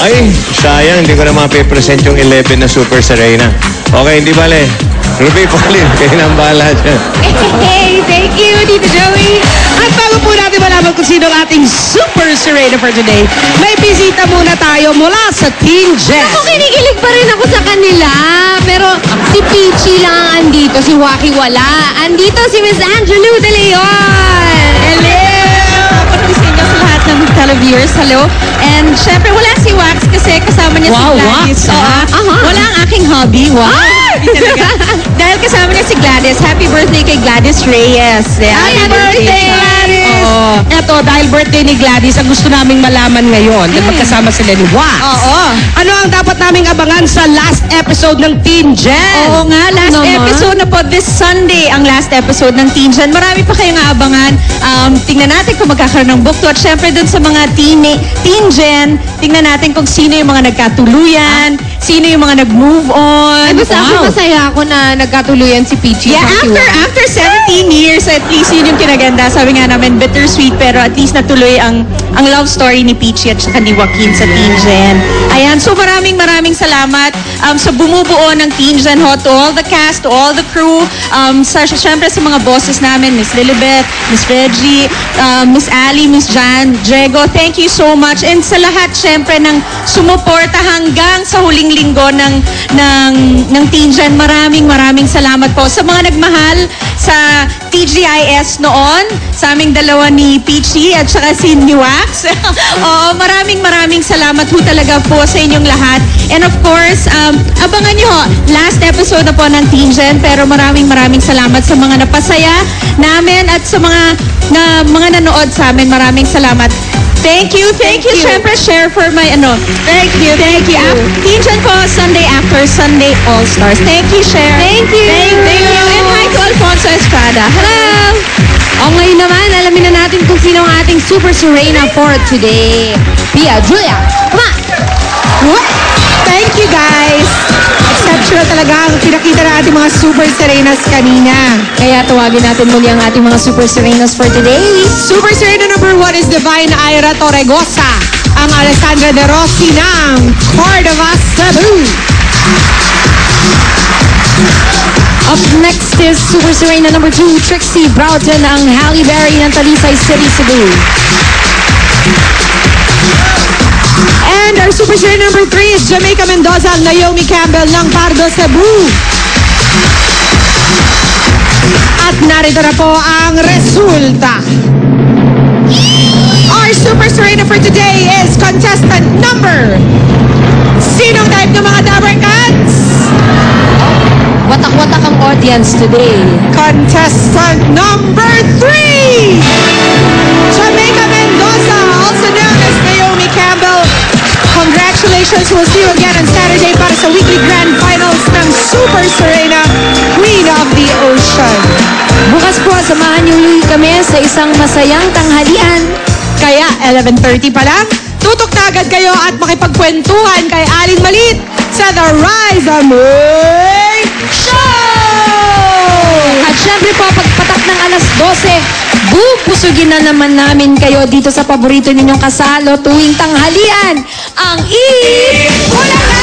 Ay, sayang, hindi ko na mapipresent yung 11 na Super Serena. Okay, hindi bale. Ruby, Pauline, kayo nang bahala dyan. Hey, thank you, Tito Joey. At bago po natin malaman kung sino ang ating Super Serena for today, may bisita muna tayo mula sa Team Jen. Ako, kinikilig pa rin ako sa kanila. Pero si Peachy lang ang andito, si Waki wala. Andito si Miss Angelou De Leon. Hello! Patuloy sa inyo sa lahat ng televiewers. Hello. And syempre, wala si Wax kasi kasama niya si Gladys. Wala ang aking hobby. Wow! Dahil kasama niya si Gladys. Happy birthday kay Gladys Reyes. Happy birthday, Gladys! Oo. Eto, dahil birthday ni Gladys, ang gusto naming malaman ngayon, na magkasama sila ni Wax. Oo. Ano ang dapat naming abangan sa last episode ng Team Jen? Oo nga, last episode na po this Sunday, ang last episode ng Team Jen. Marami pa kayong aabangan. Tingnan natin kung magkakaroon ng book to. At syempre dun sa mga Team Jen, tingnan natin kung sino yung mga nagkatuluyan, sino yung mga nag-move on. Ay, basta ako masaya ako na nagkatuluyan si Peachy. Yeah, after 17 years, at least yun yung kinaganda. Sabi nga namin, bittersweet, pero at least natuloy ang love story ni Peachy at saka ni Joaquin sa Team Jen. Ayan, so maraming salamat sa bumubuo ng Team Jen Ho, to all the cast, to all the crew, syempre sa mga bosses namin, Miss Lilibet, Miss Reggie, Miss Ali, Miss Jan, Diego, thank you so much. And sa lahat, syempre, ng sumuporta hanggang sa huling linggo ng Team Jen, maraming salamat po. Sa mga nagmahal sa TGIS noon, sa aming dalawa ni Peachy at saka si Wax. Maraming salamat po talaga po sa inyong lahat. And of course, abangan nyo, last episode na po ng Team Jen, pero maraming salamat sa mga napasaya namin at sa mga nanood sa amin. Maraming salamat. Thank you. Siyempre, share for my Thank you. Team Jen po, Sunday after Sunday All-Stars. Thank you, share. Thank you. And hi to Alfonso Estrada. Hello. O ngayon naman, alamin na natin kung sino ang ating Super Serena for today. Pia, Julia, come on! Thank you, guys. Exceptional talaga ang pinakita ng ating mga Super Serenas kanina. Kaya tawagin natin muli ang ating mga Super Serenas for today. Super Serena number 1 is Divine Ira Torregosa, ang Alessandra De Rossi ng Cordova Cebu. Up next is Super Serena number 2, Trixie Broughton, ang Halle Berry ng Talisay City, Cebu. And our Super Serena number 3 is Jamaica Mendoza, ang Naomi Campbell ng Pardo, Cebu. At narito na po ang resulta. Our Super Serena for today is contestant number... Sinong type ng mga Dabber Cats? Watak-watak ang audience today. Contestant number 3! Jamaica Mendoza, also known as Naomi Campbell. Congratulations! We'll see you again on Saturday para sa weekly grand finals ng Super Serena, Queen of the Ocean. Bukas po, samahan niyo ulit kami sa isang masayang tanghalian. Kaya 11:30 pa lang, tutok na agad kayo at makipagkwentuhan kay Aling Malit sa The Rise of May Show! At syempre po, pagpatak ng alas 12, bubusugin na naman namin kayo dito sa paborito ninyong kasalo tuwing tanghalian, ang Eat Bulaga!